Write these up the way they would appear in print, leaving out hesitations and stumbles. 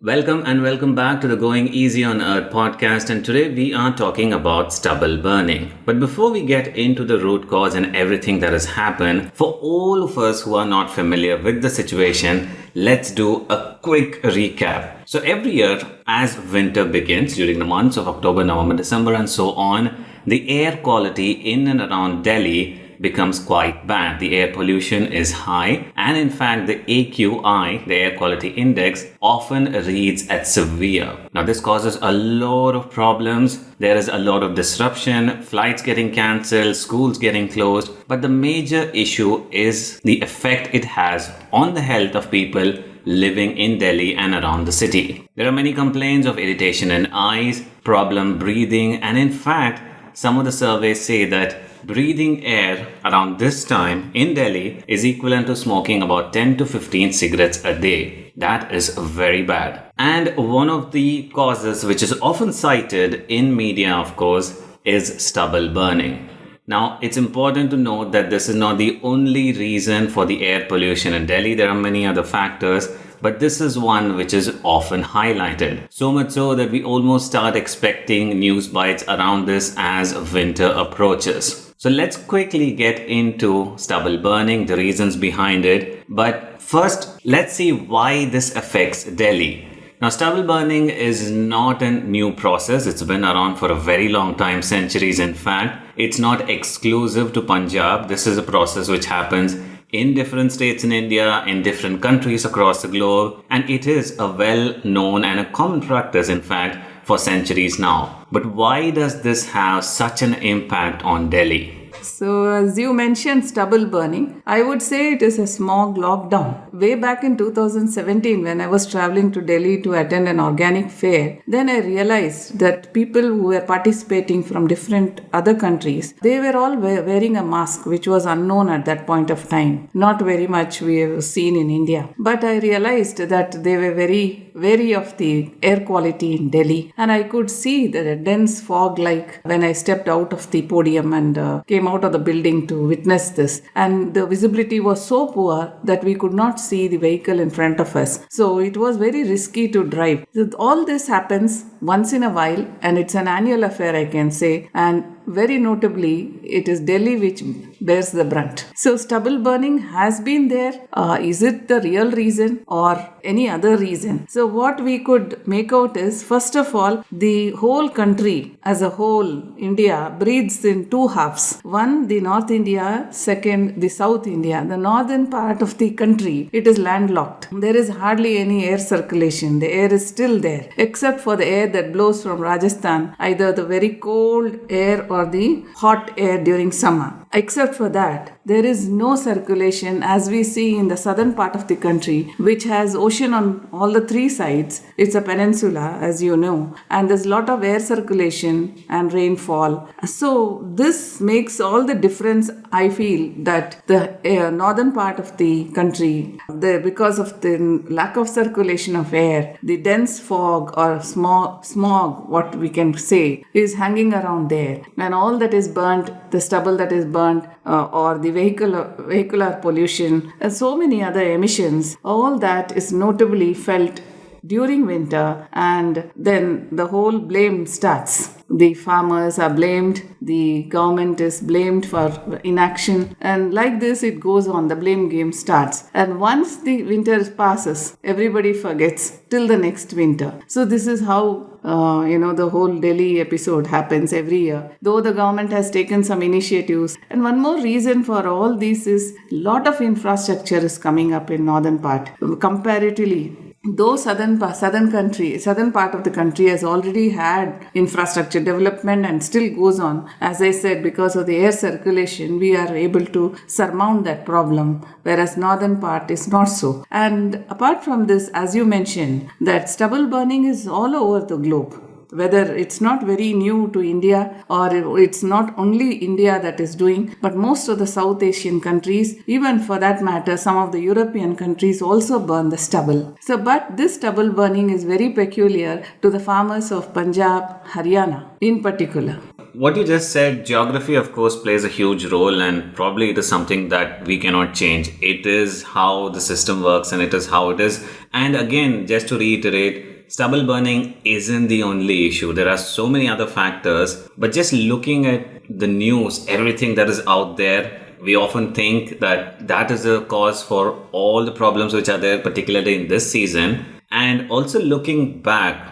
Welcome and welcome back to the Going Easy on Earth podcast. And today we are talking about stubble burning. But before we get into the root cause and everything that has happened, for all of us who are not familiar with the situation, let's do a quick recap. So every year, as winter begins during the months of October, November, December, and so on, the air quality in and around Delhi becomes quite bad. The air pollution is high, and in fact, the AQI, the air quality index, often reads at severe. Now, this causes a lot of problems. There is a lot of disruption, flights getting cancelled, schools getting closed. But the major issue is the effect it has on the health of people living in Delhi and around the city. There are many complaints of irritation in eyes, problem breathing, and in fact, some of the surveys say that breathing air around this time in Delhi is equivalent to smoking about 10 to 15 cigarettes a day. That is very bad. And one of the causes which is often cited in media, of course, is stubble burning. Now, it's important to note that this is not the only reason for the air pollution in Delhi. There are many other factors, but this is one which is often highlighted. So much so that we almost start expecting news bites around this as winter approaches. So let's quickly get into stubble burning, the reasons behind it. But first, let's see why this affects Delhi. Now, stubble burning is not a new process. It's been around for a very long time, centuries in fact. It's not exclusive to Punjab. This is a process which happens in different states in India, in different countries across the globe. And it is a well-known and a common practice, in fact, for centuries now. But why does this have such an impact on Delhi? So, as you mentioned, stubble burning, I would say it is a smog lockdown. Way back in 2017, when I was traveling to Delhi to attend an organic fair, then I realized that people who were participating from different other countries, they were all wearing a mask, which was unknown at that point of time. Not very much we have seen in India. But I realized that they were very wary of the air quality in Delhi. And I could see that a dense fog like when I stepped out of the podium and came out of the building to witness this, and the visibility was so poor that we could not see the vehicle in front of us. So it was very risky to drive. So all this happens once in a while, and it's an annual affair, I can say, and very notably, it is Delhi which bears the brunt. So stubble burning has been there. Is it the real reason or any other reason? So what we could make out is, first of all, the whole country as a whole, India, breathes in two halves. One, the North India, second, the South India. The northern part of the country, it is landlocked. There is hardly any air circulation. The air is still there, except for the air that blows from Rajasthan, either the very cold air or the hot air during summer. Except for that, there is no circulation as we see in the southern part of the country, which has ocean on all the three sides. It's a peninsula, as you know, and there's a lot of air circulation and rainfall. So this makes all the difference, I feel, that the northern part of the country, because of the lack of circulation of air, the dense fog or smog, what we can say, is hanging around there. And all that is burnt, the stubble that is burnt, or the vehicular pollution, and so many other emissions, all that is notably felt during winter, and then the whole blame starts. The farmers are blamed, the government is blamed for inaction, and like this it goes on, the blame game starts. And once the winter passes, everybody forgets till the next winter. So this is how the whole Delhi episode happens every year, though the government has taken some initiatives. And one more reason for all this is a lot of infrastructure is coming up in northern part. Comparatively, though southern part of the country has already had infrastructure development and still goes on, as I said, because of the air circulation, we are able to surmount that problem, whereas northern part is not so. And apart from this, as you mentioned, that stubble burning is all over the globe. Whether it's not very new to India or it's not only India that is doing, but most of the South Asian countries, even for that matter, some of the European countries also burn the stubble. So, but this stubble burning is very peculiar to the farmers of Punjab, Haryana in particular. what you just said, geography, of course, plays a huge role, and probably it is something that we cannot change. It is how the system works, and it is how it is. And again, just to reiterate, stubble burning isn't the only issue. There are so many other factors, but just looking at the news, everything that is out there, we often think that that is the cause for all the problems which are there, particularly in this season. And also looking back,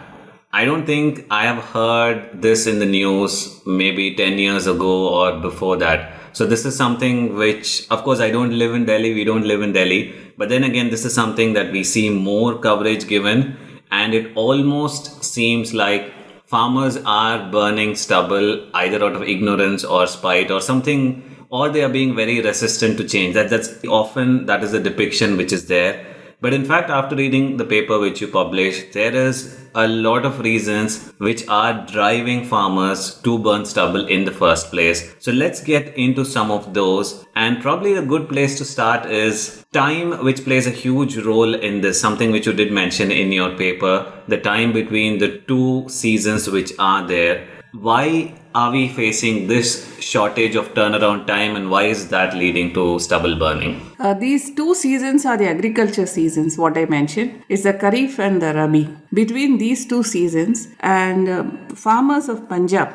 I don't think I have heard this in the news maybe 10 years ago or before that. So this is something which, of course, I don't live in Delhi, we don't live in Delhi. But then again, this is something that we see more coverage given, and it almost seems like farmers are burning stubble either out of ignorance or spite or something, or they are being very resistant to change. That's often that is the depiction which is there. But in fact, after reading the paper which you published, there is a lot of reasons which are driving farmers to burn stubble in the first place. So let's get into some of those. And probably a good place to start is time, which plays a huge role in this, something which you did mention in your paper, the time between the two seasons which are there. Why are we facing this shortage of turnaround time, and why is that leading to stubble burning? These two seasons are the agriculture seasons, what I mentioned. It's the Kharif and the Rabi. Between these two seasons, and farmers of Punjab,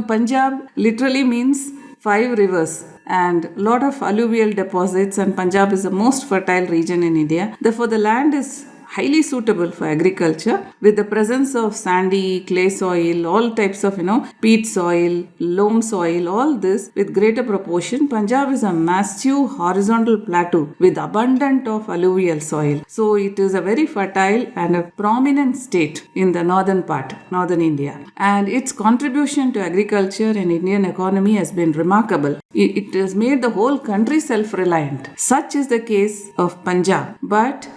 Punjab literally means 5 rivers and a lot of alluvial deposits, and Punjab is the most fertile region in India. Therefore, the land is highly suitable for agriculture with the presence of sandy, clay soil, all types of, peat soil, loam soil, all this with greater proportion. Punjab is a massive horizontal plateau with abundant of alluvial soil. So it is a very fertile and a prominent state in the northern part, northern India. And its contribution to agriculture and Indian economy has been remarkable. It has made the whole country self-reliant. Such is the case of Punjab. But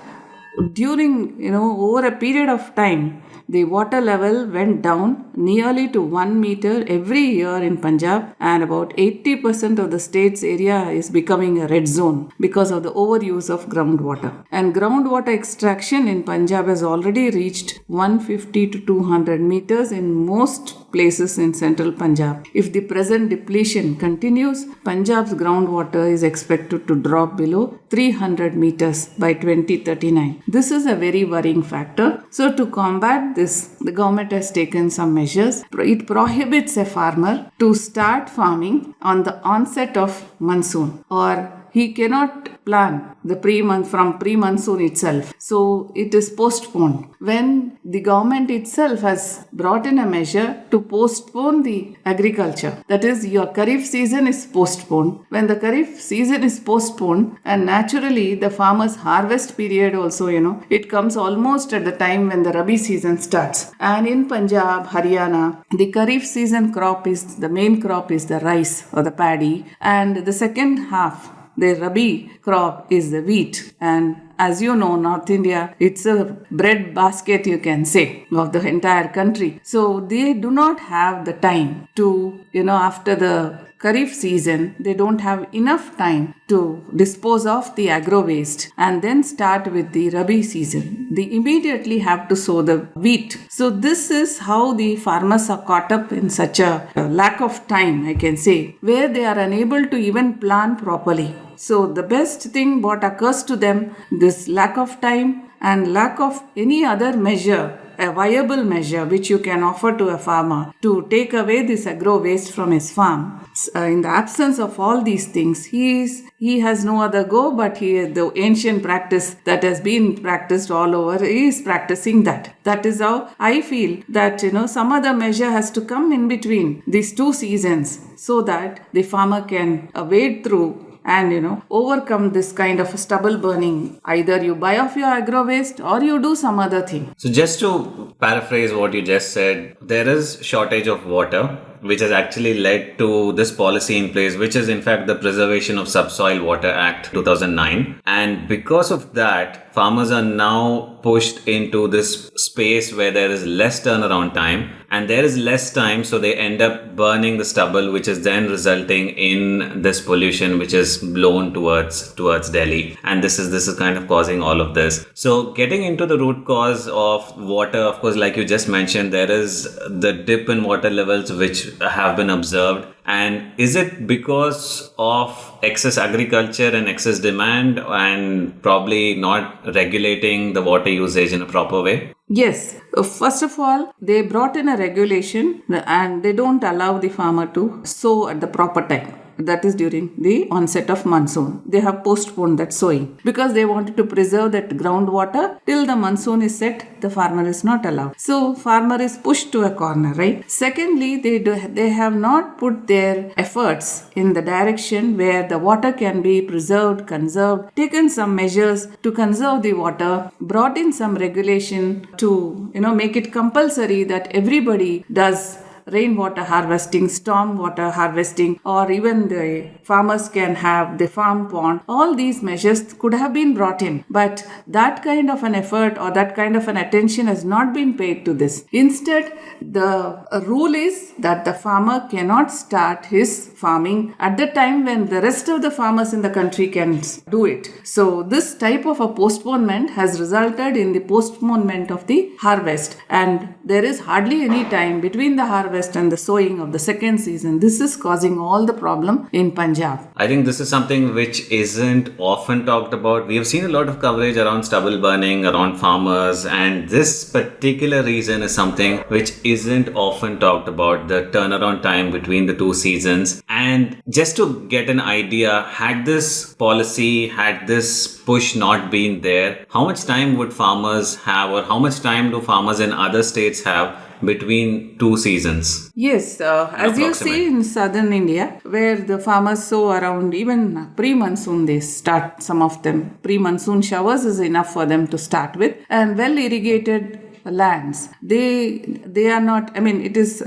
during, over a period of time, the water level went down nearly to 1 meter every year in Punjab, and about 80% of the state's area is becoming a red zone because of the overuse of groundwater. And groundwater extraction in Punjab has already reached 150 to 200 meters in most places in central Punjab. If the present depletion continues, Punjab's groundwater is expected to drop below 300 meters by 2039. This is a very worrying factor. So to combat this, the government has taken some measures. It prohibits a farmer to start farming on the onset of monsoon, or he cannot plan the pre-monsoon itself. So it is postponed. When the government itself has brought in a measure to postpone the agriculture, that is, your Kharif season is postponed. When the Kharif season is postponed, and naturally the farmer's harvest period also, it comes almost at the time when the Rabi season starts. And in Punjab, Haryana, the Kharif season the main crop is the rice or the paddy, and the second half, the Rabi crop, is the wheat. And as you know, North India, it's a bread basket, you can say, of the entire country. So they do not have the time to, after the Kharif season, they don't have enough time to dispose of the agro waste and then start with the Rabi season. They immediately have to sow the wheat. So this is how the farmers are caught up in such a lack of time, I can say, where they are unable to even plan properly. So the best thing what occurs to them, this lack of time and lack of any other measure, a viable measure which you can offer to a farmer to take away this agro waste from his farm. In the absence of all these things, he has no other go, but the ancient practice that has been practiced all over, he is practicing that. That is how I feel that, some other measure has to come in between these two seasons so that the farmer can wade through and overcome this kind of stubble burning. Either you buy off your agro waste or you do some other thing. So just to paraphrase what you just said, there is shortage of water, which has actually led to this policy in place, which is in fact the Preservation of Subsoil Water Act 2009. And because of that, farmers are now pushed into this space where there is less turnaround time and there is less time, so they end up burning the stubble, which is then resulting in this pollution which is blown towards Delhi. And this is kind of causing all of this. So getting into the root cause of water, of course, like you just mentioned, there is the dip in water levels which which have been observed? And is it because of excess agriculture and excess demand and probably not regulating the water usage in a proper way? Yes. First of all, they brought in a regulation and they don't allow the farmer to sow at the proper time. That is during the onset of monsoon. They have postponed that sowing because they wanted to preserve that groundwater till the monsoon is set. The farmer is not allowed. So farmer is pushed to a corner, right? Secondly, they have not put their efforts in the direction where the water can be preserved, conserved, taken some measures to conserve the water, brought in some regulation to make it compulsory that everybody does rainwater harvesting, storm water harvesting, or even the farmers can have the farm pond. All these measures could have been brought in, but that kind of an effort or that kind of an attention has not been paid to this. Instead, the rule is that the farmer cannot start his farming at the time when the rest of the farmers in the country can do it. So this type of a postponement has resulted in the postponement of the harvest, and there is hardly any time between the harvest and the sowing of the second season. This is causing all the problem in Punjab. I think this is something which isn't often talked about. We have seen a lot of coverage around stubble burning, around farmers, and this particular reason is something which isn't often talked about, the turnaround time between the two seasons. And just to get an idea, had this policy, had this push not been there, how much time would farmers have, or how much time do farmers in other states have between two seasons? Yes, as you see in southern India, where the farmers sow around even pre-monsoon, they start, some of them. Pre-monsoon showers is enough for them to start with, and well irrigated lands, they are not, it is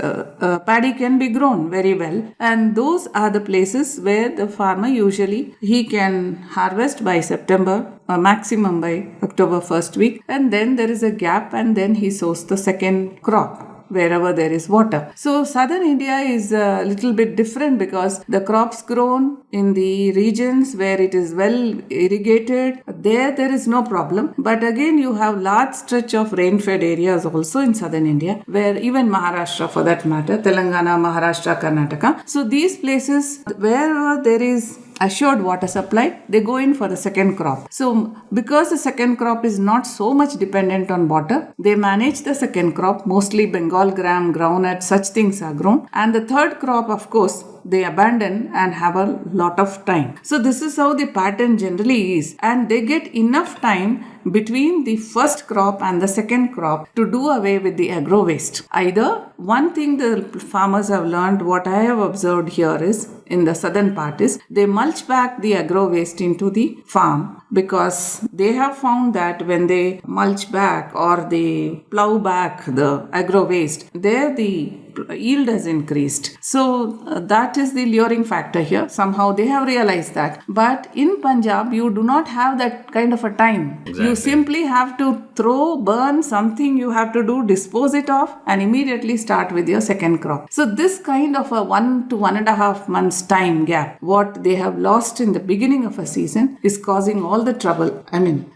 paddy can be grown very well, and those are the places where the farmer usually he can harvest by September or maximum by October first week, and then there is a gap, and then he sows the second crop wherever there is water. So southern India is a little bit different because the crops grown in the regions where it is well irrigated, there is no problem. But again, you have large stretch of rain-fed areas also in southern India, where even Maharashtra for that matter, Telangana, Maharashtra, Karnataka. So these places, wherever there is assured water supply, they go in for the second crop. So because the second crop is not so much dependent on water, they manage the second crop, mostly Bengal gram, groundnut, such things are grown. And the third crop, of course, they abandon and have a lot of time. So this is how the pattern generally is, and they get enough time between the first crop and the second crop to do away with the agro waste. Either one thing the farmers have learned, what I have observed here is in the southern part, is they mulch back the agro waste into the farm, because they have found that when they mulch back or they plow back the agro waste, there the yield has increased. So that is the luring factor here. Somehow they have realized that. But in Punjab, you do not have that kind of a time. Exactly. You simply have to burn something you have to do, dispose it off, and immediately start with your second crop. So this kind of a 1 to 1.5 months time gap, what they have lost in the beginning of a season, is causing all the trouble.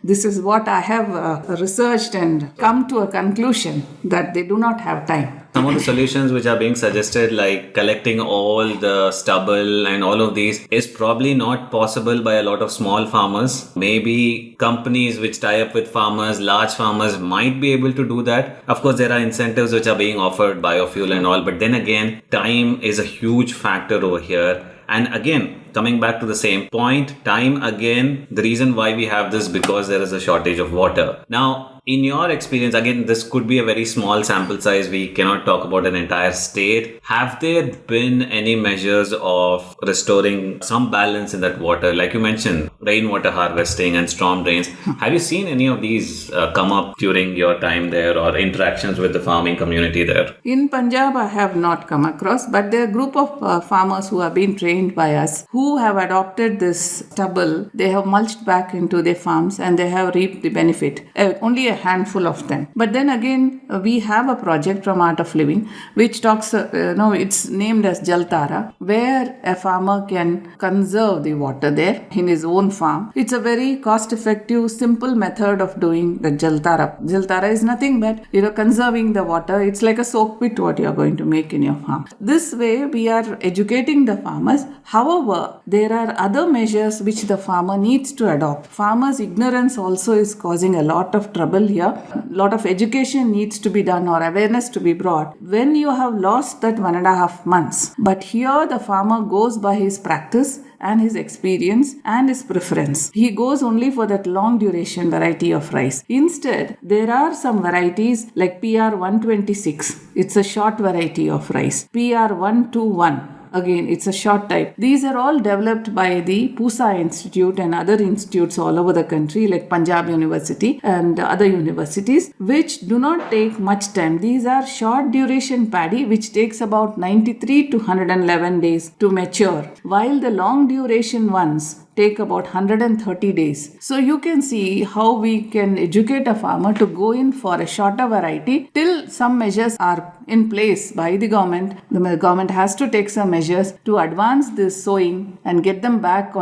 This is what I have researched and come to a conclusion that they do not have time. Some of the solutions which are being suggested, like collecting all the stubble and all of these, is probably not possible by a lot of small farmers. Maybe companies which tie up with farmers, large farmers, might be able to do that. Of course, there are incentives which are being offered, biofuel and all, but then again, time is a huge factor over here. And again, coming back to the same point, time again, the reason why we have this, because there is a shortage of water. Now, in your experience, again, this could be a very small sample size. We cannot talk about an entire state. Have there been any measures of restoring some balance in that water? Like you mentioned, rainwater harvesting and storm drains. Have you seen any of these come up during your time there or interactions with the farming community there? In Punjab, I have not come across, but there are a group of farmers who have been trained by us who have adopted this stubble. They have mulched back into their farms and they have reaped the benefit. Only a handful of them. But then again, we have a project from Art of Living which talks, it's named as Jaltara, where a farmer can conserve the water there in his own farm. It's a very cost-effective, simple method of doing the Jaltara. Jaltara is nothing but, conserving the water. It's like a soak pit what you are going to make in your farm. This way, we are educating the farmers. However, there are other measures which the farmer needs to adopt. Farmers' ignorance also is causing a lot of trouble here. A lot of education needs to be done or awareness to be brought when you have lost that 1.5 months. But here the farmer goes by his practice and his experience and his preference. He goes only for that long duration variety of rice. Instead, there are some varieties like PR 126. It's a short variety of rice. PR 121. Again, it's a short type. These are all developed by the Pusa Institute and other institutes all over the country like Punjab University and other universities, which do not take much time. These are short duration paddy which takes about 93 to 111 days to mature, while the long duration ones take about 130 days. So you can see how we can educate a farmer to go in for a shorter variety till some measures are in place by the government. The government has to take some measures to advance this sowing and get them back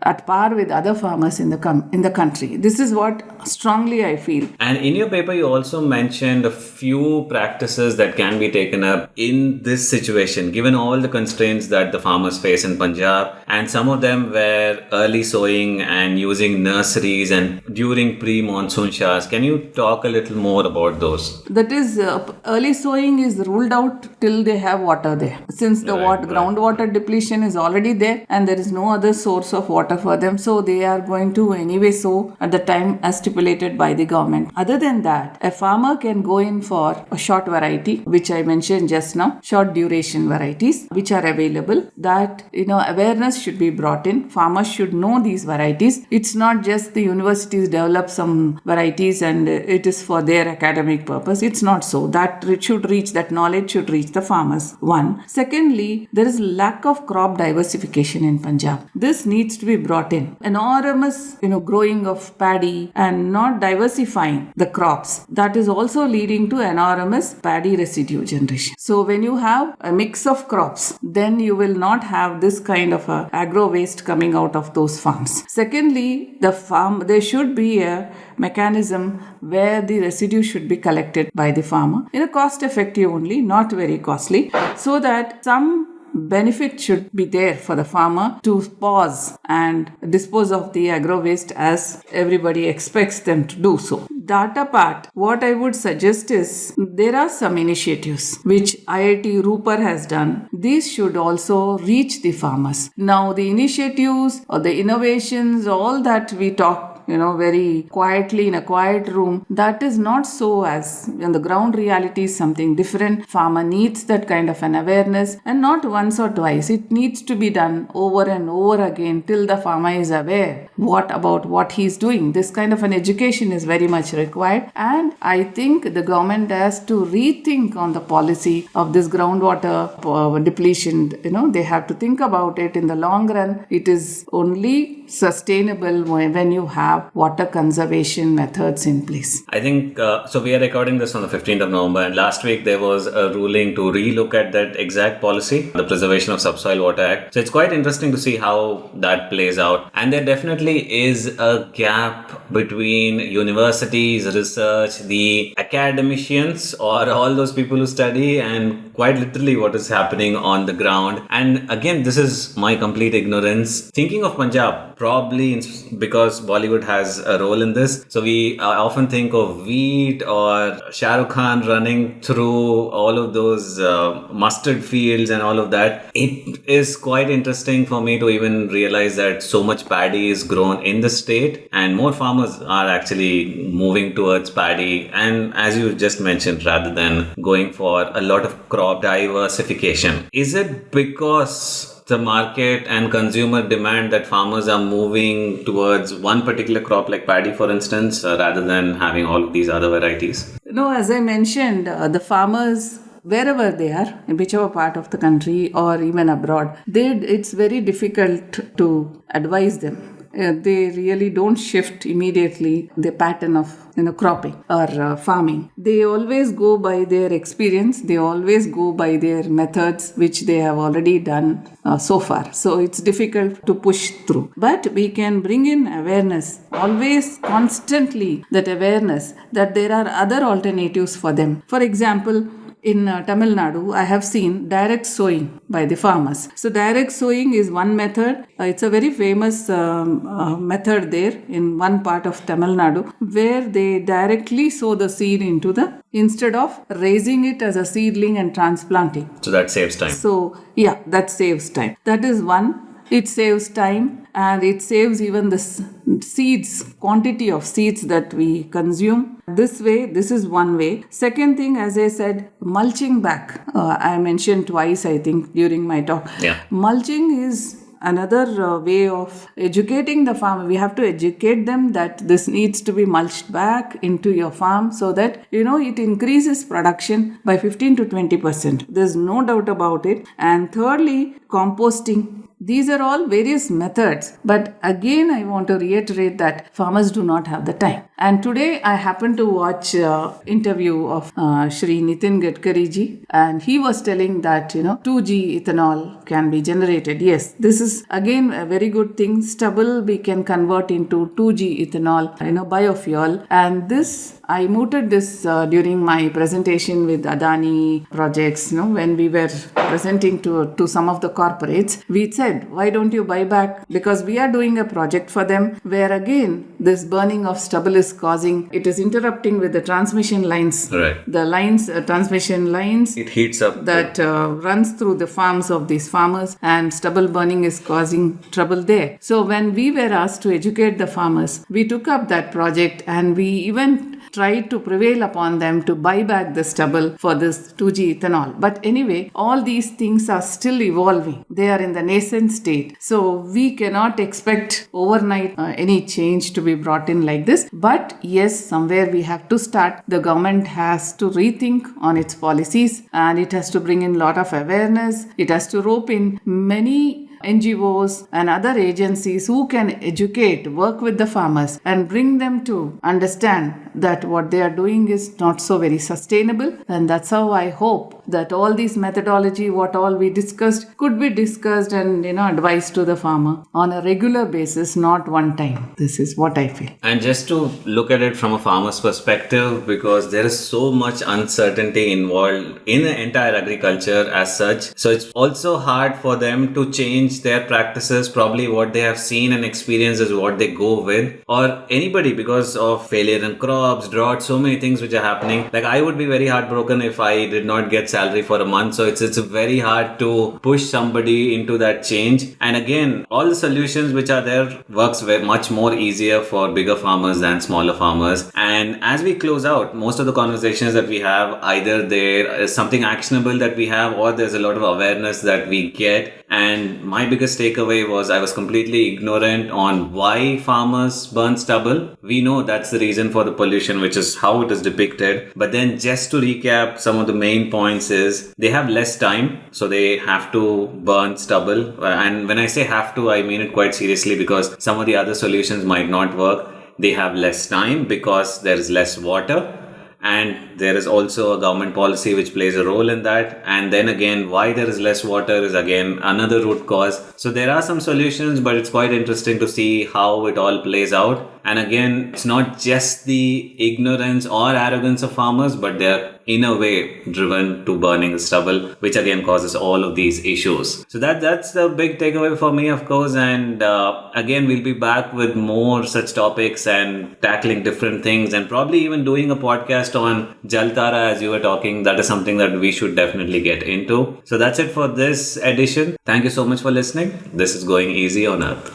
at par with other farmers in the country. This is what strongly I feel. And in your paper, you also mentioned a few practices that can be taken up in this situation, given all the constraints that the farmers face in Punjab, and some of them were early sowing and using nurseries and during pre-monsoon showers. Can you talk a little more about those? That is, early sowing is ruled out till they have water there. Since the groundwater depletion is already there and there is no other source of water for them, so they are going to anyway sow at the time as stipulated by the government. Other than that, a farmer can go in for a short variety, which I mentioned just now, short duration varieties, which are available. That, awareness should be brought in. Farmers should know these varieties. It's not just the universities develop some varieties and it is for their academic purpose. It's not so. That knowledge should reach the farmers. One. Secondly, there is lack of crop diversification in Punjab. This needs to be brought in. Enormous, growing of paddy and not diversifying the crops. That is also leading to enormous paddy residue generation. So when you have a mix of crops, then you will not have this kind of agro waste coming out of those farms. Secondly, there should be a mechanism where the residue should be collected by the farmer in a cost effective only, not very costly, so that some benefit should be there for the farmer to pause and dispose of the agro waste as everybody expects them to do so. That apart, what I would suggest is there are some initiatives which IIT Rupar has done. These should also reach the farmers. Now, the initiatives or the innovations, all that we talk very quietly in a quiet room, that is not so, as in the ground reality is something different. Farmer needs that kind of an awareness, and not once or twice. It needs to be done over and over again till the farmer is aware about what he's doing. This kind of an education is very much required, and I think the government has to rethink on the policy of this groundwater depletion. They have to think about it in the long run. It is only sustainable when you have water conservation methods in place. I think, so we are recording this on the 15th of November, and last week there was a ruling to relook at that exact policy, the Preservation of Subsoil Water Act. So it's quite interesting to see how that plays out. And there definitely is a gap between universities, research, the academicians, or all those people who study, and quite literally what is happening on the ground. And again, this is my complete ignorance. Thinking of Punjab, probably because Bollywood has a role in this. So we often think of wheat or Shah Rukh Khan running through all of those mustard fields and all of that. It is quite interesting for me to even realize that so much paddy is grown in the state and more farmers are actually moving towards paddy. And as you just mentioned, rather than going for a lot of crop diversification, is it because the market and consumer demand that farmers are moving towards one particular crop like paddy, for instance, rather than having all of these other varieties? As I mentioned, the farmers, wherever they are, in whichever part of the country or even abroad, it's very difficult to advise them. they really don't shift immediately the pattern of cropping or farming. They always go by their experience. They always go by their methods, which they have already done so far. So it's difficult to push through. But we can bring in awareness, always constantly that awareness that there are other alternatives for them. For example, in Tamil Nadu, I have seen direct sowing by the farmers. So, direct sowing is one method. It's a very famous method there in one part of Tamil Nadu, where they directly sow the seed into instead of raising it as a seedling and transplanting. So that saves time. So, yeah, that saves time. That is one. It saves time and it saves even the seeds, quantity of seeds that we consume. This way, this is one way. Second thing, as I said, mulching back. I mentioned twice, I think, during my talk. Yeah. Mulching is another way of educating the farmer. We have to educate them that this needs to be mulched back into your farm so that, it increases production by 15 to 20%. There's no doubt about it. And thirdly, composting. These are all various methods. But again, I want to reiterate that farmers do not have the time. And today I happened to watch an interview of Shri Nitin Gadkari ji, and he was telling that, 2G ethanol can be generated. Yes, this is again a very good thing. Stubble we can convert into 2G ethanol, biofuel. And this, I mooted this during my presentation with Adani projects, when we were presenting to some of the corporates. We said, why don't you buy back? Because we are doing a project for them where again, this burning of stubble is it is interrupting with the transmission lines. Right. The lines, transmission lines. It heats up. That runs through the farms of these farmers, and stubble burning is causing trouble there. So when we were asked to educate the farmers, we took up that project and we even tried to prevail upon them to buy back the stubble for this 2G ethanol. But anyway, all these things are still evolving. They are in the nascent state. So we cannot expect overnight any change to be brought in like this. But yes, somewhere we have to start. The government has to rethink on its policies, and it has to bring in a lot of awareness. It has to rope in many NGOs and other agencies who can educate, work with the farmers and bring them to understand that what they are doing is not so very sustainable. And that's how I hope that all these methodology, what all we discussed, could be discussed and advised to the farmer on a regular basis, not one time. This is what I feel. And just to look at it from a farmer's perspective, because there is so much uncertainty involved in the entire agriculture as such. So it's also hard for them to change their practices. Probably what they have seen and experienced is what they go with, or anybody, because of failure in crops, drought, so many things which are happening. Like I would be very heartbroken if I did not get salary for a month. So it's very hard to push somebody into that change. And again, all the solutions which are there works very much more easier for bigger farmers than smaller farmers. And as we close out, most of the conversations that we have, either there is something actionable that we have, or there's a lot of awareness that we get. And my biggest takeaway was I was completely ignorant on why farmers burn stubble. We know that's the reason for the pollution, which is how it is depicted. But then just to recap, some of the main points is they have less time, so they have to burn stubble. And when I say have to, I mean it quite seriously, because some of the other solutions might not work. They have less time because there is less water. And there is also a government policy which plays a role in that. And then again, why there is less water is again another root cause. So there are some solutions, but it's quite interesting to see how it all plays out. And again, it's not just the ignorance or arrogance of farmers, but they're in a way driven to burning the stubble, which again causes all of these issues. So that's the big takeaway for me, of course. And again, we'll be back with more such topics and tackling different things, and probably even doing a podcast on Jaltara, as you were talking. That is something that we should definitely get into. So that's it for this edition. Thank you so much for listening. This is Going Easy on Earth.